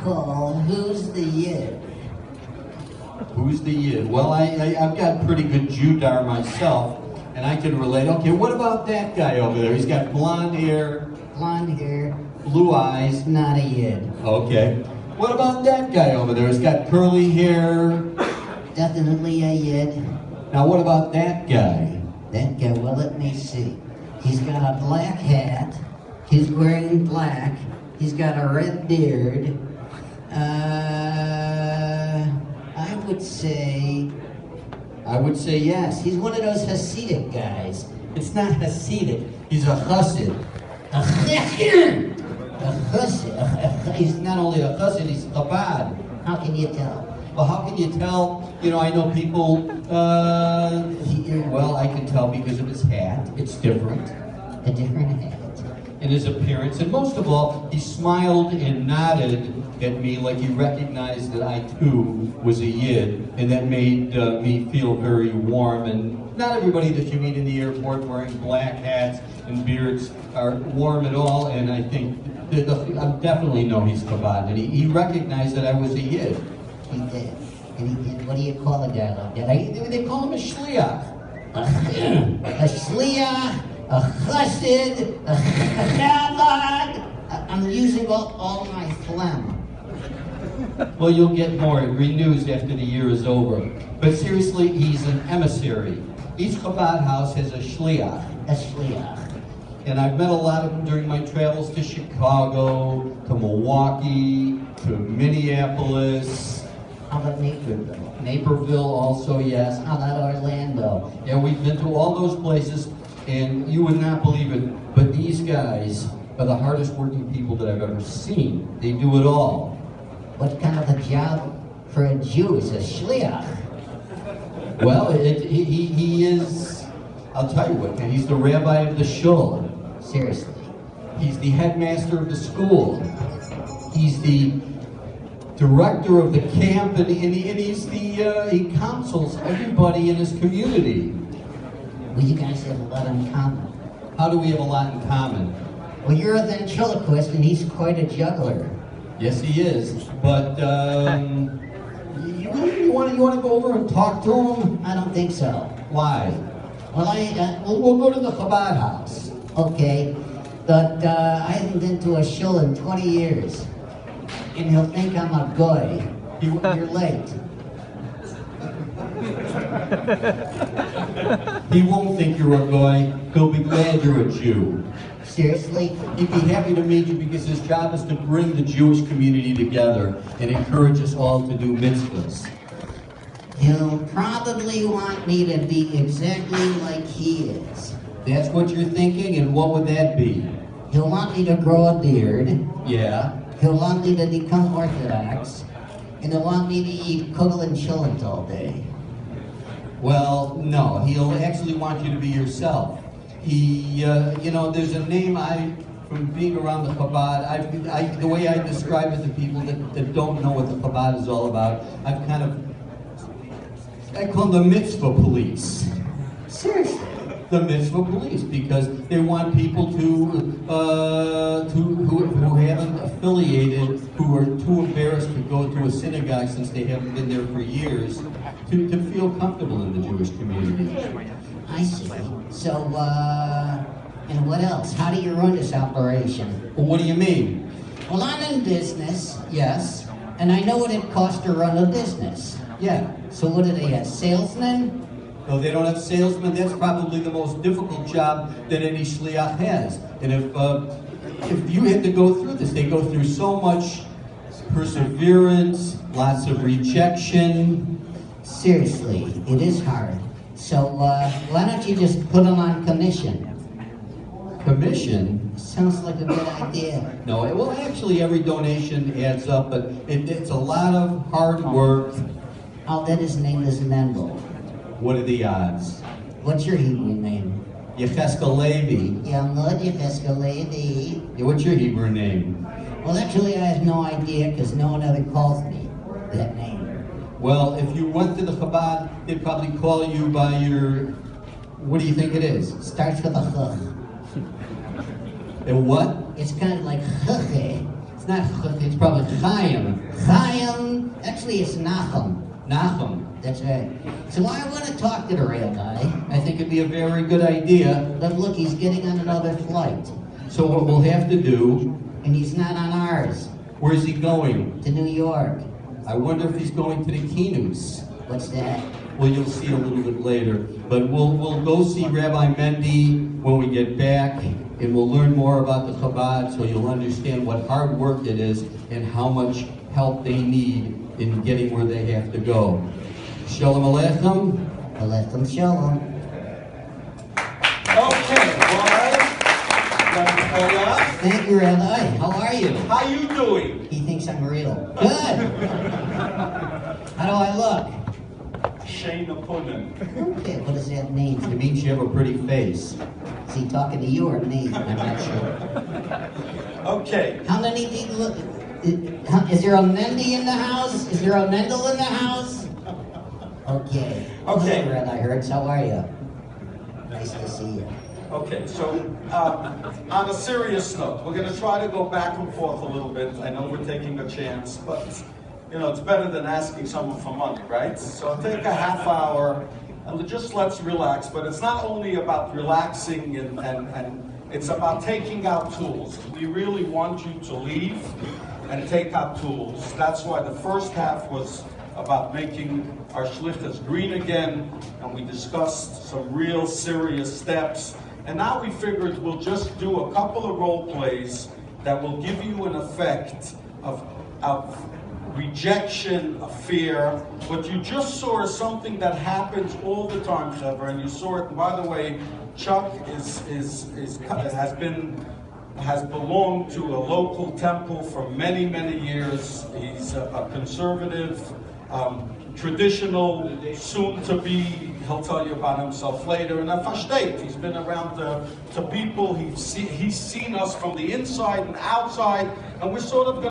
call Who's the Yid? Who's the Yid? Well, I've got pretty good Judar myself, and I can relate. Okay, what about that guy over there? He's got blonde hair. Blonde hair. Blue eyes. Not a Yid. Okay. What about that guy over there? He's got curly hair. Definitely a Yid. Now, what about that guy? That guy, well, let me see. He's got a black hat. He's wearing black. He's got a red beard. I would say yes. He's one of those Hasidic guys. It's not Hasidic. He's a Chassid. A Chassid. He's not only a Chassid, he's Chabad. How can you tell? Well, how can you tell? You know, I know people, well, I can tell because of his hat. It's different. A different hat. And his appearance. And most of all, he smiled and nodded at me like he recognized that I too was a Yid. And that made me feel very warm. And not everybody that you meet in the airport wearing black hats and beards are warm at all. And I think, I definitely know he's Chabad. And he recognized that I was a Yid. He did. And he did. What do you call a guy like that? They call him a shliach. A shliach, a chassid, a chabad. I'm using all my phlegm. Well, you'll get more. It renews after the year is over. But seriously, he's an emissary. Each Chabad house has a shliach. A shliach. And I've met a lot of them during my travels to Chicago, to Milwaukee, to Minneapolis. How about Naperville? Naperville also, yes. How about Orlando? Yeah, we've been to all those places, and you would not believe it, but these guys are the hardest working people that I've ever seen. They do it all. What kind of a job for a Jew is a shliach? Well, he is, I'll tell you what, he's the rabbi of the shul. Seriously. He's the headmaster of the school. He's the director of the camp, and he counsels everybody in his community. Well, you guys have a lot in common. How do we have a lot in common? Well, you're a ventriloquist, and he's quite a juggler. Yes, he is. But you want to go over and talk to him? I don't think so. Why? Well, we'll go to the Chabad house. Okay, but I haven't been to a shul in 20 years. And he'll think I'm a goy. You're late. He won't think you're a goy. He'll be glad you're a Jew. Seriously? He'd be happy to meet you because his job is to bring the Jewish community together and encourage us all to do mitzvahs. He'll probably want me to be exactly like he is. That's what you're thinking, and what would that be? He'll want me to grow a beard. Yeah. He'll want me to become Orthodox, and he'll want me to eat kugel and cholent all day. Well, no, he'll actually want you to be yourself. He, you know, there's a name from being around the Chabad, the way I describe it to people that don't know what the Chabad is all about, I call them the mitzvah police. Seriously. The mitzvah police, because they want people who haven't affiliated, who are too embarrassed to go to a synagogue since they haven't been there for years, to feel comfortable in the Jewish community. I see. So, and what else? How do you run this operation? Well, what do you mean? Well, I'm in business, yes, and I know what it costs to run a business. Yeah. So what do they have, salesmen? No, they don't have salesmen. That's probably the most difficult job that any shliach has. And if you had to go through this, they go through so much perseverance, lots of rejection. Seriously, it is hard. So why don't you just put them on commission? Commission? Sounds like a good idea. No, well, actually every donation adds up, but it's a lot of hard work. I'll bet his name is Mendel. What are the odds? What's your Hebrew name? Yecheskel Levi. Yamud Yecheskel Levi. Yeah, what's your Hebrew name? Well, actually, I have no idea because no one ever calls me that name. Well, if you went to the Chabad, they'd probably call you by your, what do you think it is? It starts with a ch. And what? It's kind of like ch. It's It's not, it's probably Chaim. Chaim, actually it's Nachum. Nachum. That's right. So I want to talk to the rail guy. I think it'd be a very good idea. But look, he's getting on another flight. So what we'll have to do, And he's not on ours. where's he going? To New York. I wonder if he's going to the Kinus. What's that? Well, you'll see a little bit later. But we'll go see Rabbi Mendy when we get back, and we'll learn more about the Chabad so you'll understand what hard work it is and how much help they need in getting where they have to go. Shalom Aleichem. Aleichem Shalom. Okay, Brian. Thank you, Rabbi. How are you? How you doing? He thinks I'm real. Good. How do I look? Shane Apunin. Okay, what does that mean? It means you have a pretty face. Is he talking to you or me? I'm not sure. Okay. How many people? Is there a Mendy in the house? Is there a Mendel in the house? Okay. Okay. Hello, Rabbi Hertz. How are you? Nice to see you. Okay, so on a serious note, we're going to try to go back and forth a little bit. I know we're taking a chance, but you know, it's better than asking someone for money, right? So take a half hour and just let's relax. But it's not only about relaxing and it's about taking out tools. We really want you to leave and take out tools. That's why the first half was about making our shlichus green again, and we discussed some real serious steps. And now we figured we'll just do a couple of role plays that will give you an effect of rejection, of fear. What you just saw is something that happens all the time, Trevor, and you saw it. By the way, Chuck has belonged to a local temple for many, many years. He's a conservative, traditional, soon to be, he'll tell you about himself later, and a fashteit. He's been around to people, he's seen us from the inside and outside, and we're sort of